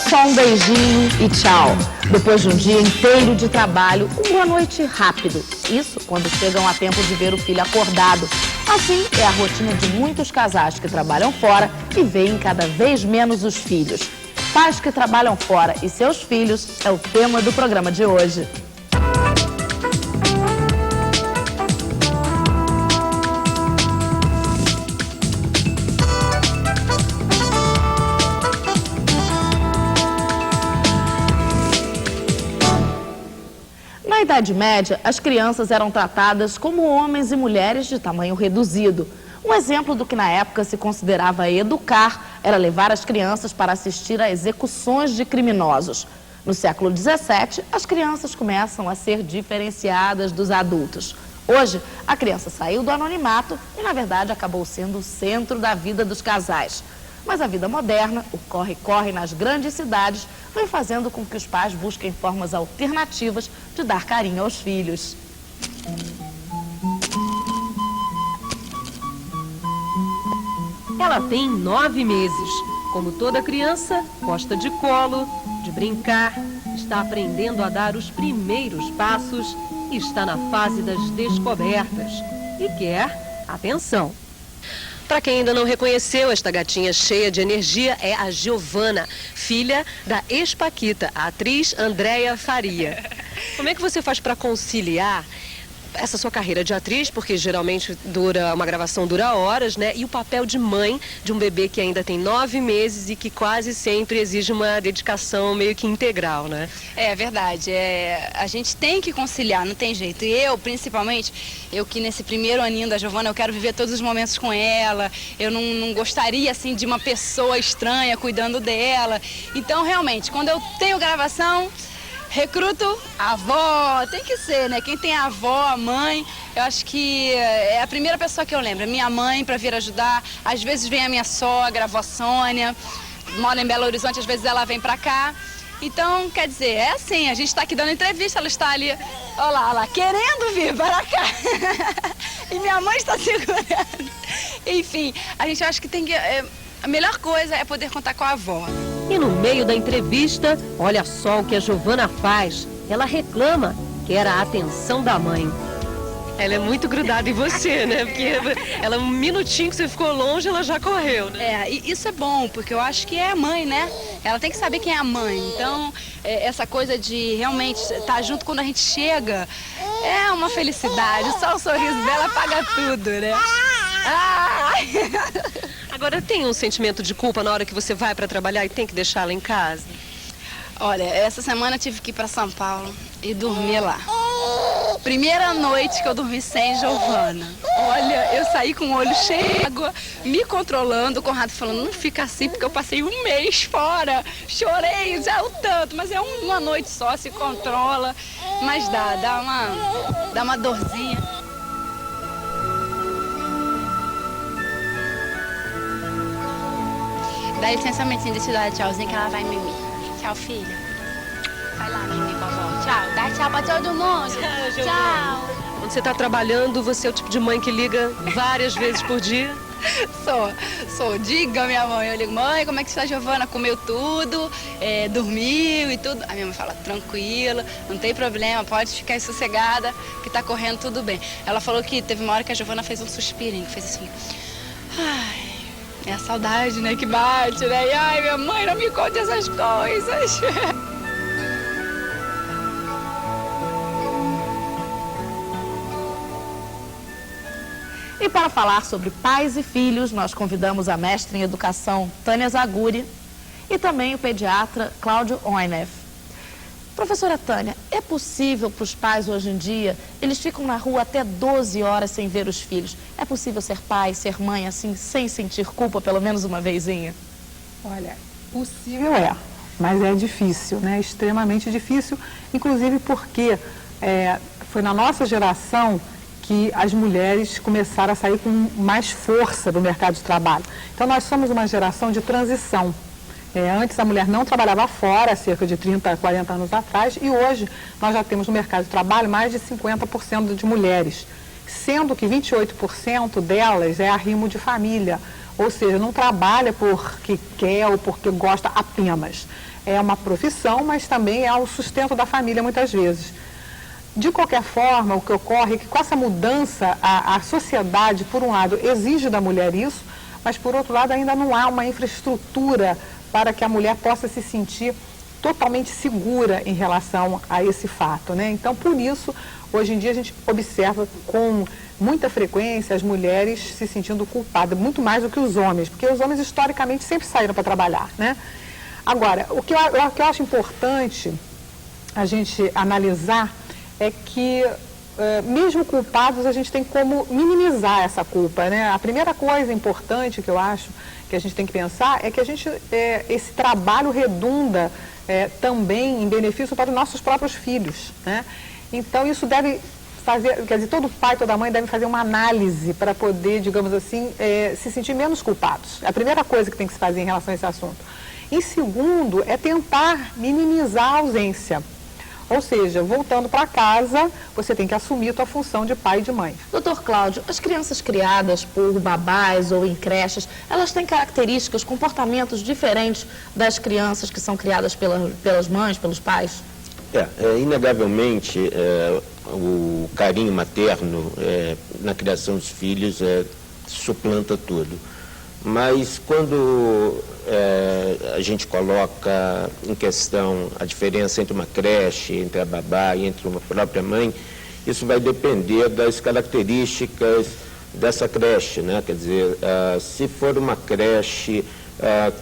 só um beijinho e tchau. Depois de um dia inteiro de trabalho, um boa noite rápido. Isso quando chegam a tempo de ver o filho acordado. Assim é a rotina de muitos casais que trabalham fora e veem cada vez menos os filhos. Pais que trabalham fora e seus filhos é o tema do programa de hoje. Na Idade Média, as crianças eram tratadas como homens e mulheres de tamanho reduzido. Um exemplo do que na época se considerava educar era levar as crianças para assistir a execuções de criminosos. No século XVII, as crianças começam a ser diferenciadas dos adultos. Hoje, a criança saiu do anonimato e, na verdade, acabou sendo o centro da vida dos casais. Mas a vida moderna, o corre-corre nas grandes cidades, vem fazendo com que os pais busquem formas alternativas de dar carinho aos filhos. Ela tem 9 meses. Como toda criança, gosta de colo, de brincar, está aprendendo a dar os primeiros passos e está na fase das descobertas e quer atenção. Para quem ainda não reconheceu, esta gatinha cheia de energia é a Giovana, filha da ex-paquita, a atriz Andréia Faria. Como é que você faz para conciliar essa sua carreira de atriz, porque geralmente uma gravação dura horas, né? E o papel de mãe de um bebê que ainda tem 9 meses e que quase sempre exige uma dedicação meio que integral, né? É verdade, a gente tem que conciliar, não tem jeito. E eu, principalmente, eu que nesse primeiro aninho da Giovana, eu quero viver todos os momentos com ela, eu não gostaria, assim, de uma pessoa estranha cuidando dela. Então, realmente, quando eu tenho gravação, recruto a avó, tem que ser, né? Quem tem a avó, a mãe, eu acho que é a primeira pessoa que eu lembro, minha mãe para vir ajudar. Às vezes vem a minha sogra, a avó Sônia, mora em Belo Horizonte, às vezes ela vem para cá. Então, quer dizer, é assim, a gente está aqui dando entrevista, ela está ali, olha lá, querendo vir para cá. E minha mãe está segurando. Enfim, a gente acha que tem que... a melhor coisa é poder contar com a avó. E no meio da entrevista, olha só o que a Giovana faz. Ela reclama que era a atenção da mãe. Ela é muito grudada em você, né? Porque ela, um minutinho que você ficou longe, ela já correu, né? E isso é bom, porque eu acho que é a mãe, né? Ela tem que saber quem é a mãe. Então, essa coisa de realmente estar junto quando a gente chega, é uma felicidade. Só o sorriso dela paga tudo, né? Agora, tem um sentimento de culpa na hora que você vai para trabalhar e tem que deixá-la em casa? Olha, essa semana eu tive que ir para São Paulo e dormir lá. Primeira noite que eu dormi sem Giovana. Olha, eu saí com o olho cheio de água, me controlando, o Conrado falando, não fica assim, porque eu passei um mês fora. Chorei já o tanto, mas é uma noite só, se controla. Mas dá uma dorzinha. Dá licença, Mentinha, deixa eu dar tchauzinho que ela vai mimir. Tchau, filha. Vai lá, mimir, vovó. Tchau. Dá tchau pra todo mundo. Tchau. Quando você está trabalhando, você é o tipo de mãe que liga várias vezes por dia? Sou. Diga, minha mãe. Eu ligo, mãe, como é que está a Giovana? Comeu tudo, dormiu e tudo. A minha mãe fala, tranquila, não tem problema, pode ficar aí sossegada, que tá correndo tudo bem. Ela falou que teve uma hora que a Giovana fez um suspirinho, fez assim, ai... É a saudade, né, que bate, né? E, ai, minha mãe, não me conte essas coisas. E para falar sobre pais e filhos, nós convidamos a mestra em educação Tânia Zaguri e também o pediatra Cláudio Oineff. Professora Tânia, é possível para os pais hoje em dia, eles ficam na rua até 12 horas sem ver os filhos. É possível ser pai, ser mãe assim, sem sentir culpa pelo menos uma vezinha? Olha, possível mas é difícil, né? Extremamente difícil, inclusive porque foi na nossa geração que as mulheres começaram a sair com mais força do mercado de trabalho. Então nós somos uma geração de transição. Antes a mulher não trabalhava fora, cerca de 30, 40 anos atrás, e hoje nós já temos no mercado de trabalho mais de 50% de mulheres, sendo que 28% delas é arrimo de família, ou seja, não trabalha porque quer ou porque gosta apenas. é uma profissão, mas também é o sustento da família muitas vezes. De qualquer forma, o que ocorre é que com essa mudança, a sociedade, por um lado, exige da mulher isso, mas por outro lado ainda não há uma infraestrutura para que a mulher possa se sentir totalmente segura em relação a esse fato, né? Então, por isso, hoje em dia a gente observa com muita frequência as mulheres se sentindo culpadas, muito mais do que os homens, porque os homens historicamente sempre saíram para trabalhar, né? Agora, o que eu acho importante a gente analisar é que, mesmo culpados, a gente tem como minimizar essa culpa, né? A primeira coisa importante que eu acho que a gente tem que pensar é que esse trabalho redunda também em benefício para os nossos próprios filhos, né? Então, isso deve fazer, quer dizer, todo pai, toda mãe deve fazer uma análise para poder, digamos assim, se sentir menos culpados. É a primeira coisa que tem que se fazer em relação a esse assunto. Em segundo, é tentar minimizar a ausência. Ou seja, voltando para casa, você tem que assumir a tua função de pai e de mãe. Doutor Cláudio, as crianças criadas por babás ou em creches, elas têm características, comportamentos diferentes das crianças que são criadas pelas mães, pelos pais? Inegavelmente, o carinho materno na criação dos filhos suplanta tudo. Mas quando a gente coloca em questão a diferença entre uma creche, entre a babá e entre uma própria mãe, isso vai depender das características dessa creche, né? Quer dizer, se for uma creche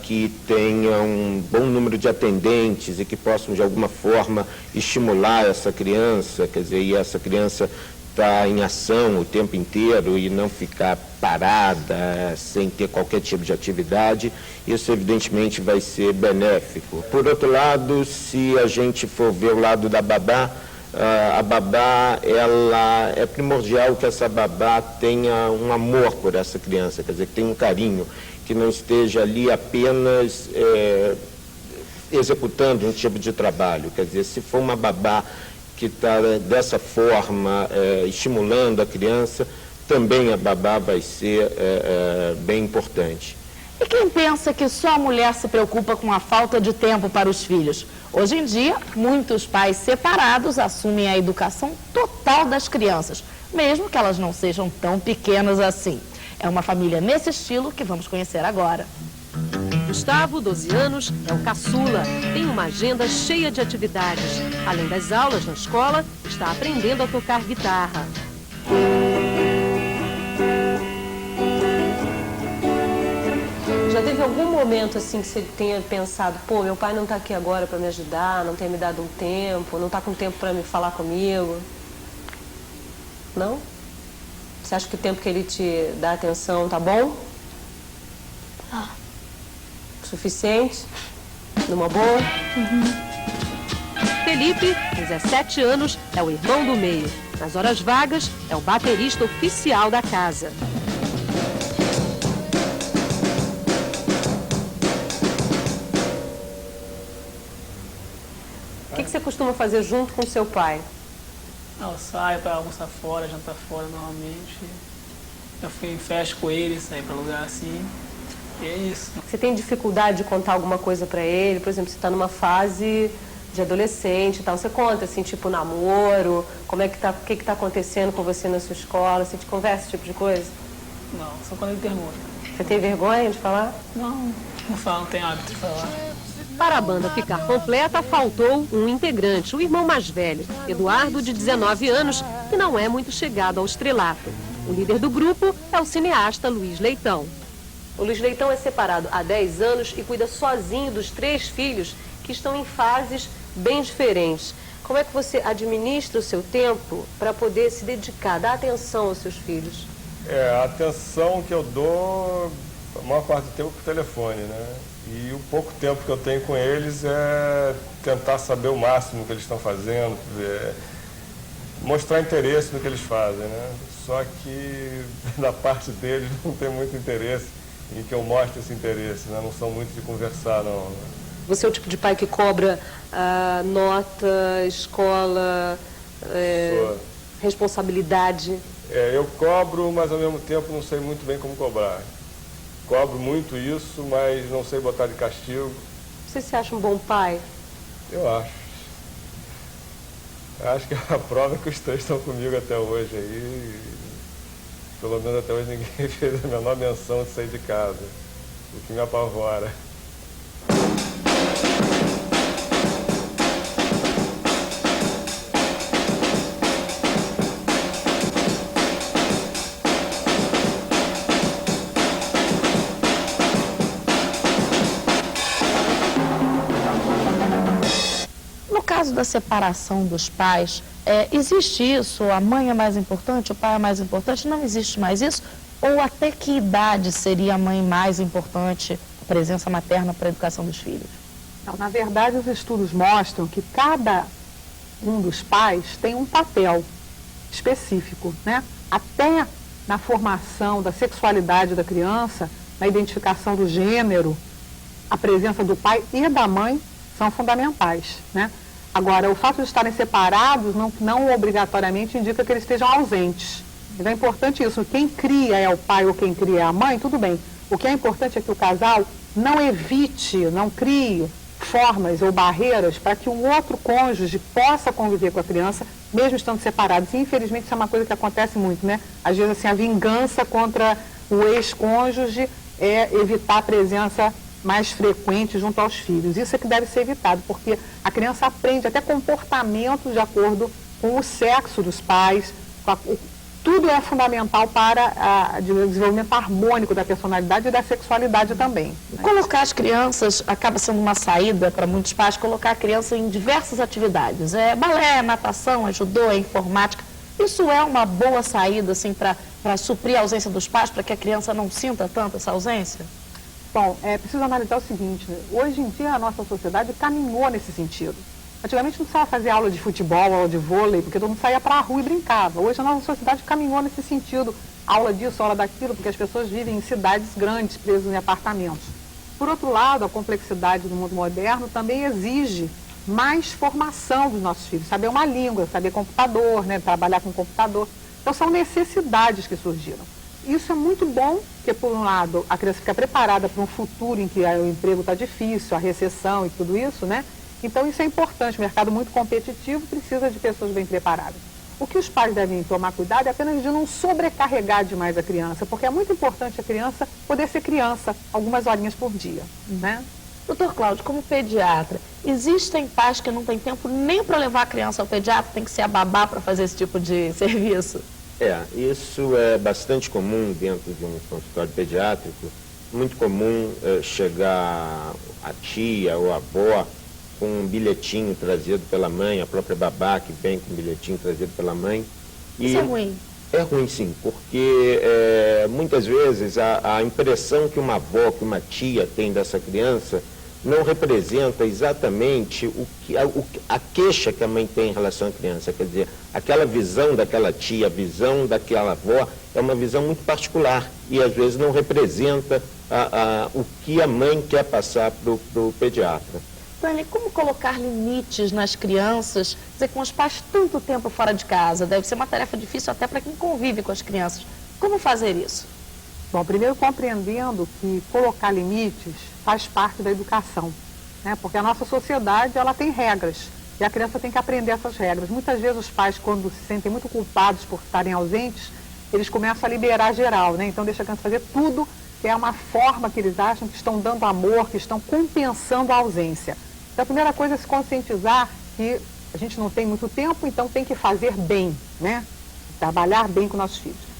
que tenha um bom número de atendentes e que possam de alguma forma estimular essa criança, quer dizer, e essa criança está em ação o tempo inteiro e não ficar parada, sem ter qualquer tipo de atividade, isso evidentemente vai ser benéfico. Por outro lado, se a gente for ver o lado da babá, a babá, ela é primordial que essa babá tenha um amor por essa criança, quer dizer, que tenha um carinho, que não esteja ali apenas executando um tipo de trabalho. Quer dizer, se for uma babá que está dessa forma estimulando a criança, também a babá vai ser bem importante. E quem pensa que só a mulher se preocupa com a falta de tempo para os filhos? Hoje em dia, muitos pais separados assumem a educação total das crianças, mesmo que elas não sejam tão pequenas assim. É uma família nesse estilo que vamos conhecer agora. Gustavo, 12 anos, é o caçula. Tem uma agenda cheia de atividades. Além das aulas na escola, está aprendendo a tocar guitarra. Já teve algum momento assim que você tenha pensado, pô, meu pai não está aqui agora para me ajudar, não tem me dado um tempo, não está com tempo para me falar comigo? Não? Você acha que o tempo que ele te dá atenção tá bom? Suficiente? Numa boa? Felipe, 17 anos, é o irmão do meio. Nas horas vagas, é o baterista oficial da casa. O que você costuma fazer junto com seu pai? Eu saio para almoçar fora, jantar fora normalmente. Eu fui em festa com ele, sair para lugar assim. E é isso. Você tem dificuldade de contar alguma coisa para ele? Por exemplo, você está numa fase de adolescente e tal. Você conta, assim, tipo namoro, como é que tá, o que está acontecendo com você na sua escola? Você te conversa esse tipo de coisa? Não, só quando ele pergunta. Você tem vergonha de falar? Não falo, não tenho hábito de falar. Para a banda ficar completa, faltou um integrante, o irmão mais velho, Eduardo, de 19 anos, que não é muito chegado ao estrelato. O líder do grupo é o cineasta Luiz Leitão. O Luiz Leitão é separado há 10 anos e cuida sozinho dos 3 filhos que estão em fases bem diferentes. Como é que você administra o seu tempo para poder se dedicar, dar atenção aos seus filhos? A atenção que eu dou, a maior parte do tempo, por telefone, né? E o pouco tempo que eu tenho com eles é tentar saber o máximo que eles estão fazendo, mostrar interesse no que eles fazem, né? Só que da parte deles não tem muito interesse em que eu mostre esse interesse, né? Não são muito de conversar, não. Você é o tipo de pai que cobra nota, escola, responsabilidade? Eu cobro, mas ao mesmo tempo não sei muito bem como cobrar. Cobro muito isso, mas não sei botar de castigo. Você se acha um bom pai? Eu acho. Acho que a prova é que os três estão comigo até hoje aí. Pelo menos até hoje ninguém fez a menor menção de sair de casa, o que me apavora. No caso da separação dos pais, existe isso? A mãe é mais importante, o pai é mais importante? Não existe mais isso? Ou até que idade seria a mãe mais importante, a presença materna para a educação dos filhos? Não, na verdade, os estudos mostram que cada um dos pais tem um papel específico, né? Até na formação da sexualidade da criança, na identificação do gênero, a presença do pai e da mãe são fundamentais, né? Agora, o fato de estarem separados não obrigatoriamente indica que eles estejam ausentes. Então é importante isso. Quem cria é o pai ou quem cria é a mãe, tudo bem. O que é importante é que o casal não evite, não crie formas ou barreiras para que o outro cônjuge possa conviver com a criança, mesmo estando separados. E, infelizmente, isso é uma coisa que acontece muito, né? Às vezes, assim, a vingança contra o ex-cônjuge é evitar a presença mais frequente junto aos filhos. Isso é que deve ser evitado, porque a criança aprende até comportamentos de acordo com o sexo dos pais. Tudo é fundamental para o desenvolvimento harmônico da personalidade e da sexualidade também, né? Colocar as crianças acaba sendo uma saída para muitos pais, colocar a criança em diversas atividades. Balé, natação, judô, informática. Isso é uma boa saída assim, para suprir a ausência dos pais, para que a criança não sinta tanto essa ausência? Bom, é preciso analisar o seguinte, né? Hoje em dia a nossa sociedade caminhou nesse sentido. Antigamente não precisava fazer aula de futebol, aula de vôlei, porque todo mundo saía para a rua e brincava. Hoje a nossa sociedade caminhou nesse sentido, aula disso, aula daquilo, porque as pessoas vivem em cidades grandes, presas em apartamentos. Por outro lado, a complexidade do mundo moderno também exige mais formação dos nossos filhos, saber uma língua, saber computador, né? Trabalhar com computador. Então são necessidades que surgiram. Isso é muito bom, porque, por um lado, a criança fica preparada para um futuro em que o emprego está difícil, a recessão e tudo isso, né? Então, isso é importante. O mercado muito competitivo precisa de pessoas bem preparadas. O que os pais devem tomar cuidado é apenas de não sobrecarregar demais a criança, porque é muito importante a criança poder ser criança algumas horinhas por dia, né? Doutor Cláudio, como pediatra, existem pais que não têm tempo nem para levar a criança ao pediatra, tem que ser a babá para fazer esse tipo de serviço? Isso é bastante comum dentro de um consultório pediátrico. Muito comum chegar a tia ou a avó com um bilhetinho trazido pela mãe, a própria babá que vem com um bilhetinho trazido pela mãe. Isso é ruim? É ruim, sim, porque muitas vezes a impressão que uma avó, que uma tia tem dessa criança não representa exatamente a queixa que a mãe tem em relação à criança. Quer dizer, aquela visão daquela tia, a visão daquela avó, é uma visão muito particular e às vezes não representa o que a mãe quer passar para o pediatra. Dani, como colocar limites nas crianças, quer dizer, com os pais tanto tempo fora de casa? Deve ser uma tarefa difícil até para quem convive com as crianças. Como fazer isso? Bom, primeiro compreendendo que colocar limites faz parte da educação, né? Porque a nossa sociedade, ela tem regras e a criança tem que aprender essas regras. Muitas vezes os pais, quando se sentem muito culpados por estarem ausentes, eles começam a liberar geral, né? Então deixa a criança fazer tudo, que é uma forma que eles acham que estão dando amor, que estão compensando a ausência. Então a primeira coisa é se conscientizar que a gente não tem muito tempo, então tem que fazer bem, né? Trabalhar bem com nossos filhos.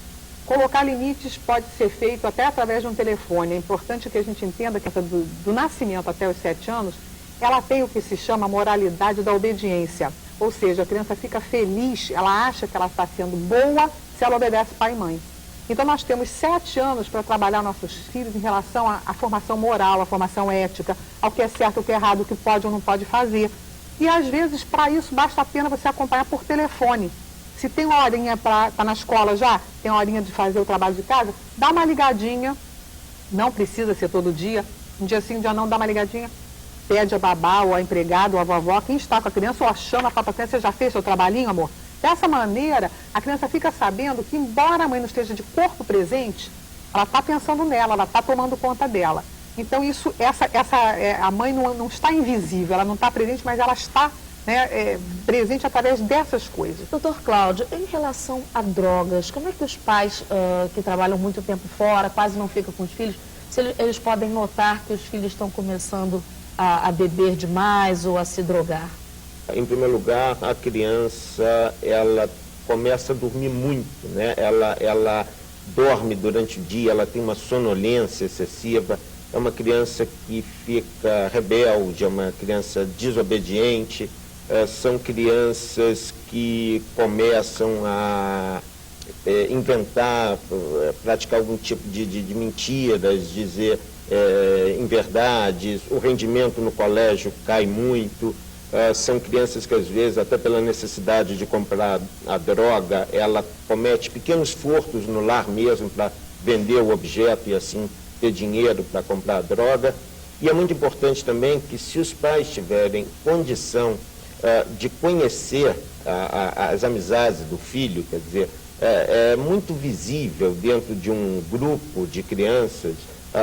Colocar limites pode ser feito até através de um telefone. É importante que a gente entenda que do nascimento até os 7 anos, ela tem o que se chama moralidade da obediência. Ou seja, a criança fica feliz, ela acha que ela está sendo boa se ela obedece pai e mãe. Então nós temos 7 anos para trabalhar nossos filhos em relação à formação moral, à formação ética, ao que é certo, o que é errado, o que pode ou não pode fazer. E às vezes, para isso, basta a pena você acompanhar por telefone. Se tem uma horinha para estar na escola já, tem uma horinha de fazer o trabalho de casa, dá uma ligadinha, não precisa ser todo dia, um dia sim, um dia não, dá uma ligadinha, pede a babá ou a empregada ou a vovó, quem está com a criança, ou chama a própria criança, você já fez seu trabalhinho, amor? Dessa maneira, a criança fica sabendo que, embora a mãe não esteja de corpo presente, ela está pensando nela, ela está tomando conta dela. Então a mãe não está invisível, ela não está presente, mas ela está, né, presente através dessas coisas. Doutor Cláudio, em relação a drogas, como é que os pais que trabalham muito tempo fora, quase não ficam com os filhos, se eles podem notar que os filhos estão começando a beber demais ou a se drogar? Em primeiro lugar, a criança, ela começa a dormir muito, né? Ela dorme durante o dia, ela tem uma sonolência excessiva, é uma criança que fica rebelde, é uma criança desobediente, são crianças que começam a inventar, praticar algum tipo de mentiras, dizer inverdades, o rendimento no colégio cai muito. São crianças que, às vezes, até pela necessidade de comprar a droga, ela comete pequenos furtos no lar mesmo para vender o objeto e, assim, ter dinheiro para comprar a droga. E é muito importante também que, se os pais tiverem condição de conhecer as amizades do filho, quer dizer, é muito visível dentro de um grupo de crianças,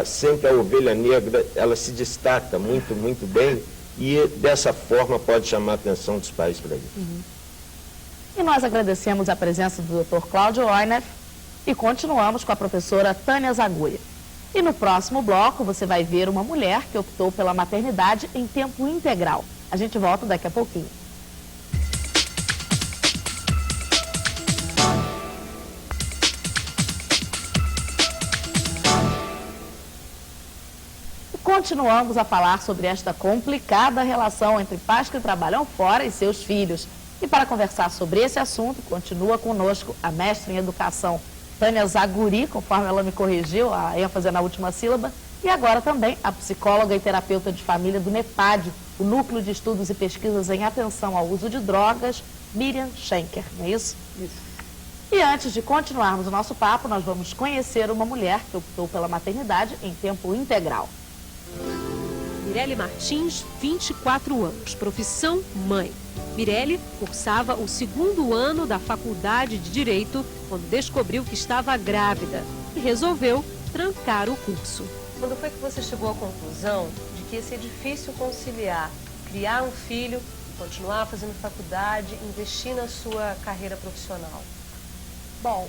sempre a ovelha negra, ela se destaca muito, muito bem, e dessa forma pode chamar a atenção dos pais para isso. E nós agradecemos a presença do Dr. Cláudio Oineff e continuamos com a professora Tânia Zaguia. E no próximo bloco você vai ver uma mulher que optou pela maternidade em tempo integral. A gente volta daqui a pouquinho. Continuamos a falar sobre esta complicada relação entre pais que trabalham fora e seus filhos. E para conversar sobre esse assunto, continua conosco a mestra em educação, Tânia Zaguri, conforme ela me corrigiu, a ênfase na última sílaba, e agora também a psicóloga e terapeuta de família do NEPAD, o Núcleo de Estudos e Pesquisas em Atenção ao Uso de Drogas, Miriam Schenker, não é isso? Isso. E antes de continuarmos o nosso papo, nós vamos conhecer uma mulher que optou pela maternidade em tempo integral. Mirelle Martins, 24 anos, profissão mãe. Mirelle cursava o 2º ano da Faculdade de Direito quando descobriu que estava grávida e resolveu trancar o curso. Quando foi que você chegou à conclusão de que ia ser difícil conciliar criar um filho, continuar fazendo faculdade, investir na sua carreira profissional? Bom,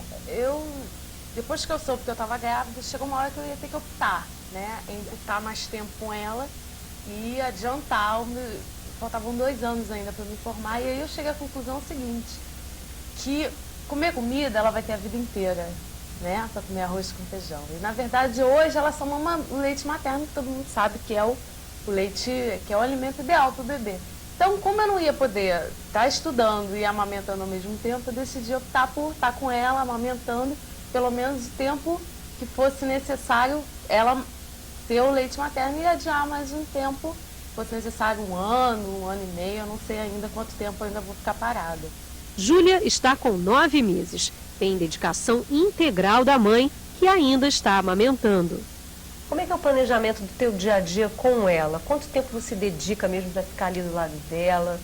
depois que eu soube que eu estava grávida, chegou uma hora que eu ia ter que optar, né, em estar mais tempo com ela e adiantar. Faltavam 2 anos ainda para me formar, e aí eu cheguei à conclusão seguinte, que comer comida ela vai ter a vida inteira, né, para comer arroz com feijão. E na verdade hoje ela só mama o leite materno, que todo mundo sabe que é o leite, que é o alimento ideal para o bebê. Então, como eu não ia poder estar estudando e amamentando ao mesmo tempo, eu decidi optar por estar com ela, amamentando, pelo menos o tempo que fosse necessário ela ter o leite materno, e adiar mais um tempo, se fosse necessário 1 ano, 1 ano e meio, eu não sei ainda quanto tempo eu ainda vou ficar parada. Júlia está com 9 meses, tem dedicação integral da mãe, que ainda está amamentando. Como é que é o planejamento do teu dia a dia com ela? Quanto tempo você dedica mesmo para ficar ali do lado dela?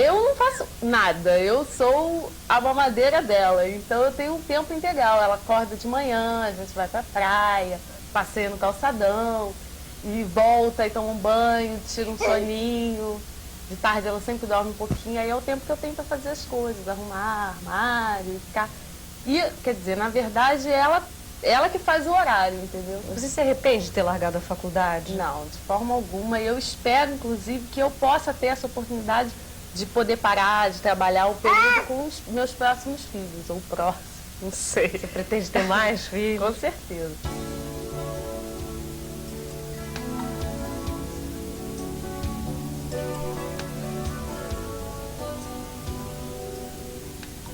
Eu não faço nada, eu sou a mamadeira dela, então eu tenho um tempo integral. Ela acorda de manhã, a gente vai pra praia, passeia no calçadão, e volta e toma um banho, tira um soninho. De tarde ela sempre dorme um pouquinho, aí é o tempo que eu tenho para fazer as coisas, arrumar armário, ficar... E, quer dizer, na verdade, ela que faz o horário, entendeu? Você se arrepende de ter largado a faculdade? Não, de forma alguma. Eu espero, inclusive, que eu possa ter essa oportunidade de poder parar, de trabalhar o período com os meus próximos filhos, ou próximos, não sei. Você pretende ter mais filhos? Com certeza.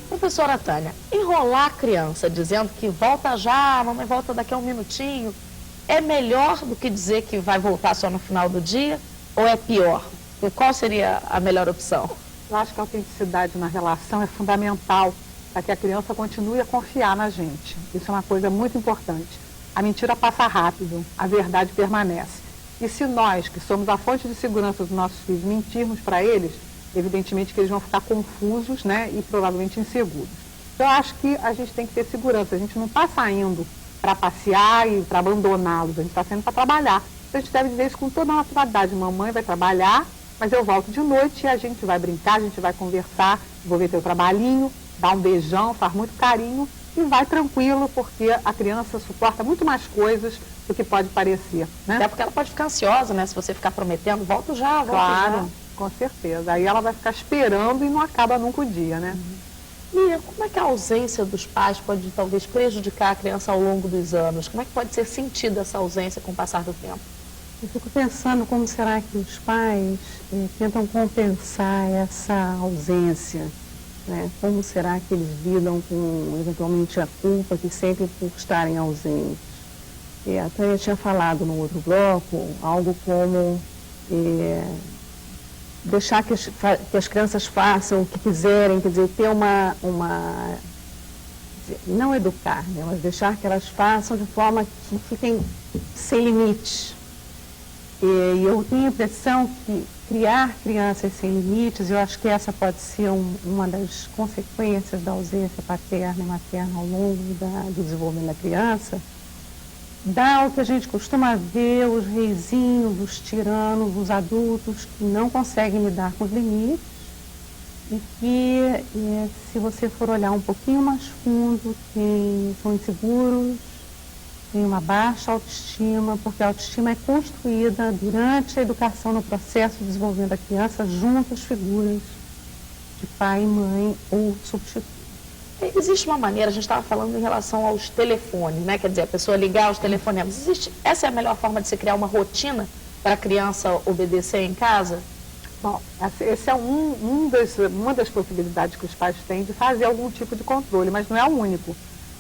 Professora Tânia, enrolar a criança dizendo que volta já, a mamãe volta daqui a 1 minutinho, é melhor do que dizer que vai voltar só no final do dia, ou é pior? E qual seria a melhor opção? Eu acho que a autenticidade na relação é fundamental para que a criança continue a confiar na gente. Isso é uma coisa muito importante. A mentira passa rápido, a verdade permanece. E se nós, que somos a fonte de segurança dos nossos filhos, mentirmos para eles, evidentemente que eles vão ficar confusos, né, e provavelmente inseguros. Então, eu acho que a gente tem que ter segurança. A gente não está saindo para passear e para abandoná-los, a gente está saindo para trabalhar. Então a gente deve dizer isso com toda a naturalidade. Mamãe vai trabalhar, mas eu volto de noite e a gente vai brincar, a gente vai conversar, vou ver teu trabalhinho, dá um beijão, faz muito carinho e vai tranquilo, porque a criança suporta muito mais coisas do que pode parecer, né? Até porque ela pode ficar ansiosa, né? Se você ficar prometendo, volto já, volto Claro, já. com certeza. Aí ela vai ficar esperando e não acaba nunca o dia, né? E como é que a ausência dos pais pode talvez prejudicar a criança ao longo dos anos? Como é que pode ser sentida essa ausência com o passar do tempo? Eu fico pensando como será que os pais tentam compensar essa ausência, né? Como será que eles lidam com, eventualmente, a culpa que sentem por estarem ausentes. Até eu tinha falado no outro bloco algo como deixar que as crianças façam o que quiserem, quer dizer, ter não educar, né, mas deixar que elas façam de forma que fiquem sem limites. E eu tenho a impressão que criar crianças sem limites, eu acho que essa pode ser uma das consequências da ausência paterna e materna ao longo do desenvolvimento da criança, dá o que a gente costuma ver, os reizinhos, os tiranos, os adultos que não conseguem lidar com os limites e que, se você for olhar um pouquinho mais fundo, são inseguros, têm uma baixa autoestima, porque a autoestima é construída durante a educação, no processo de desenvolvimento da criança, junto às figuras de pai, mãe ou substituto. Existe uma maneira, a gente estava falando em relação aos telefones, né? Quer dizer, a pessoa ligar os telefonemas. Essa é a melhor forma de se criar uma rotina para a criança obedecer em casa? Bom, esse é uma das possibilidades que os pais têm de fazer algum tipo de controle, mas não é o único.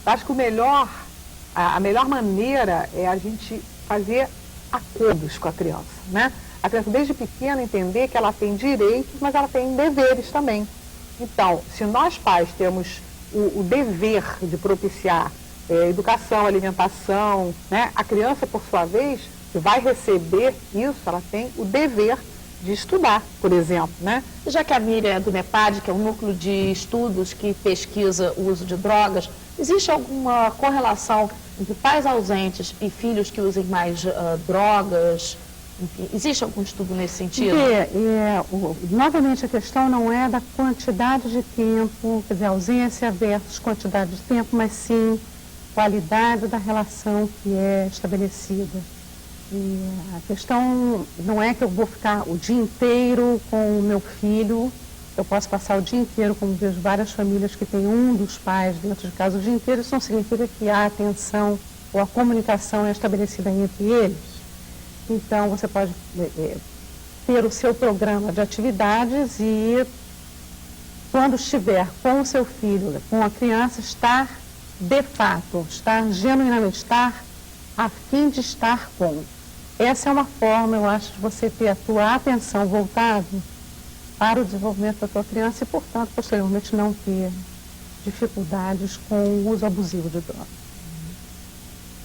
Eu acho que a melhor maneira é a gente fazer acordos com a criança, né? A criança, desde pequena, entender que ela tem direitos, mas ela tem deveres também. Então, se nós pais temos o dever de propiciar educação, alimentação, né? A criança, por sua vez, que vai receber isso, ela tem o dever de estudar, por exemplo, né? Já que a Miriam é do NEPAD, que é um núcleo de estudos que pesquisa o uso de drogas, existe alguma correlação entre pais ausentes e filhos que usem mais drogas? Enfim, existe algum estudo nesse sentido? Novamente, a questão não é da quantidade de tempo, quer dizer, ausência versus quantidade de tempo, mas sim qualidade da relação que é estabelecida. E a questão não é que eu vou ficar o dia inteiro com o meu filho, eu posso passar o dia inteiro, como vejo várias famílias que têm um dos pais dentro de casa o dia inteiro, isso não significa que a atenção ou a comunicação é estabelecida entre eles. Então, você pode ter o seu programa de atividades e, quando estiver com o seu filho, com a criança, estar de fato, estar genuinamente, estar a fim de estar com. Essa é uma forma, eu acho, de você ter a tua atenção voltada para o desenvolvimento da tua criança e, portanto, posteriormente não ter dificuldades com o uso abusivo de drogas.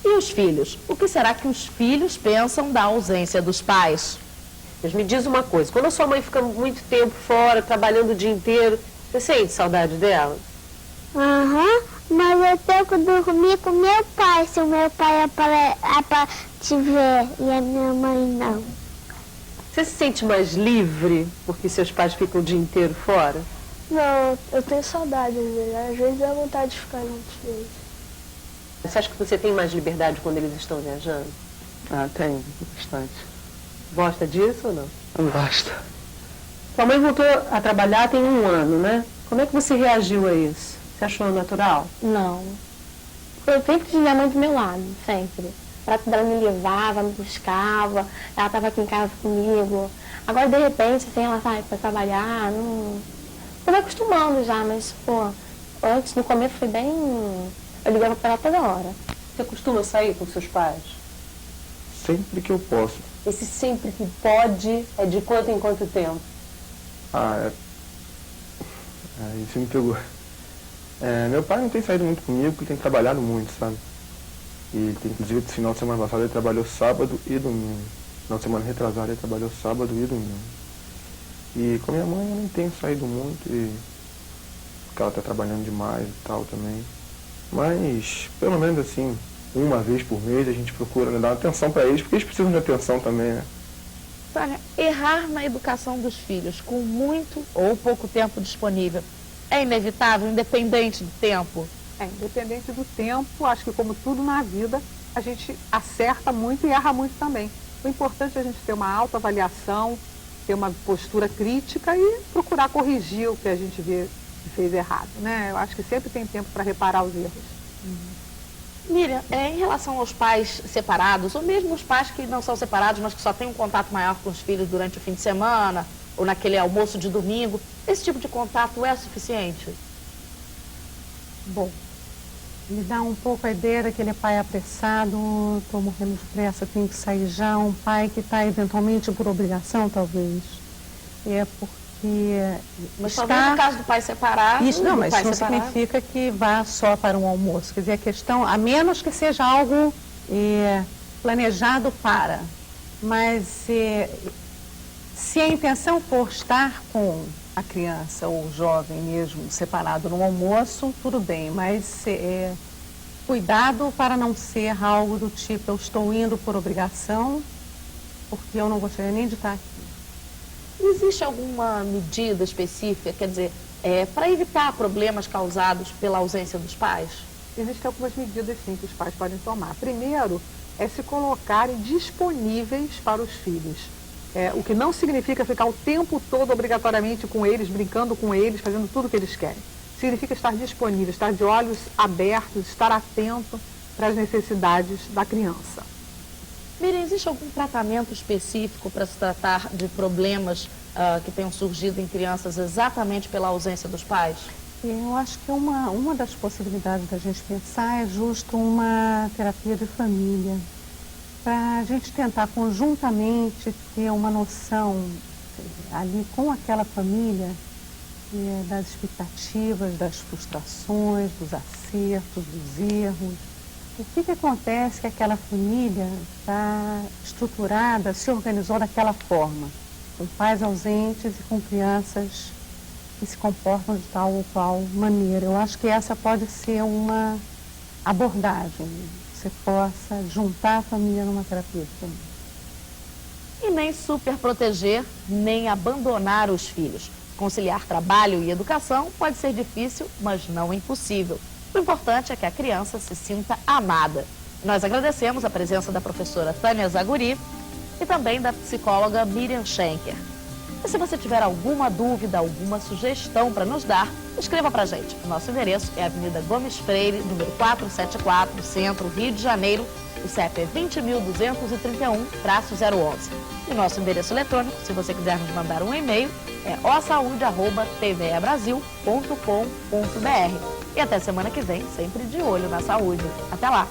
E os filhos? O que será que os filhos pensam da ausência dos pais? Mas me diz uma coisa, quando a sua mãe fica muito tempo fora, trabalhando o dia inteiro, você sente saudade dela? Mas eu tenho que dormir com meu pai, se o meu pai te ver e a minha mãe não. Você se sente mais livre porque seus pais ficam o dia inteiro fora? Não, eu tenho saudade dele, às vezes dá vontade de ficar junto deles. Você acha que você tem mais liberdade quando eles estão viajando? Tenho, bastante. Gosta disso ou não? Não gosto. Sua mãe voltou a trabalhar tem 1 ano, né? Como é que você reagiu a isso? Você achou natural? Não. Eu sempre tive minha mãe do meu lado, sempre. Ela me levava, me buscava, ela estava aqui em casa comigo. Agora, de repente, assim, ela sai para trabalhar, não... Tô me acostumando já, mas, antes, no começo foi bem... Eu ligava para ela toda hora. Você costuma sair com seus pais? Sempre que eu posso. Esse sempre que pode é de quanto em quanto tempo? Isso me pegou. Meu pai não tem saído muito comigo, porque ele tem trabalhado muito, sabe? E inclusive, no final de semana passada, ele trabalhou sábado e domingo. Final de semana retrasada, ele trabalhou sábado e domingo. E com a minha mãe eu não tenho saído muito, porque ela está trabalhando demais e tal também. Mas, pelo menos assim, uma vez por mês a gente procura, né, dar uma atenção para eles, porque eles precisam de atenção também, né? Tânia, errar na educação dos filhos com muito ou pouco tempo disponível é inevitável, independente do tempo? Independente do tempo, acho que como tudo na vida, a gente acerta muito e erra muito também. O importante é a gente ter uma autoavaliação, ter uma postura crítica e procurar corrigir o que a gente vê que fez errado, né? Eu acho que sempre tem tempo para reparar os erros. Miriam, em relação aos pais separados, ou mesmo os pais que não são separados, mas que só têm um contato maior com os filhos durante o fim de semana, ou naquele almoço de domingo, esse tipo de contato é suficiente? Bom, me dá um pouco a ideia daquele pai apressado, estou morrendo de pressa, tenho que sair já, um pai que está eventualmente por obrigação, talvez. É porque mas talvez no caso do pai separado... Isso não, mas isso não significa que vá só para um almoço. Quer dizer, a questão, a menos que seja algo planejado para, mas se a intenção for estar com a criança ou o jovem mesmo separado no almoço, tudo bem, mas cuidado para não ser algo do tipo, eu estou indo por obrigação, porque eu não gostaria nem de estar aqui. Existe alguma medida específica, quer dizer, para evitar problemas causados pela ausência dos pais? Existem algumas medidas, sim, que os pais podem tomar. Primeiro, é se colocarem disponíveis para os filhos. O que não significa ficar o tempo todo obrigatoriamente com eles, brincando com eles, fazendo tudo o que eles querem. Significa estar disponível, estar de olhos abertos, estar atento para as necessidades da criança. Miriam, existe algum tratamento específico para se tratar de problemas que tenham surgido em crianças exatamente pela ausência dos pais? Eu acho que uma das possibilidades da gente pensar é justo uma terapia de família, para a gente tentar conjuntamente ter uma noção ali com aquela família das expectativas, das frustrações, dos acertos, dos erros. O que acontece que aquela família está estruturada, se organizou daquela forma, com pais ausentes e com crianças que se comportam de tal ou qual maneira. Eu acho que essa pode ser uma abordagem, você possa juntar a família numa terapia de família. E nem superproteger, nem abandonar os filhos. Conciliar trabalho e educação pode ser difícil, mas não impossível. O importante é que a criança se sinta amada. Nós agradecemos a presença da professora Tânia Zaguri e também da psicóloga Miriam Schenker. E se você tiver alguma dúvida, alguma sugestão para nos dar, escreva para a gente. O nosso endereço é Avenida Gomes Freire, número 474, Centro, Rio de Janeiro. O CEP é 20.231-011. E o nosso endereço eletrônico, se você quiser nos mandar um e-mail, é osaude@tvebrasil.com.br. E até semana que vem, sempre de olho na saúde. Até lá!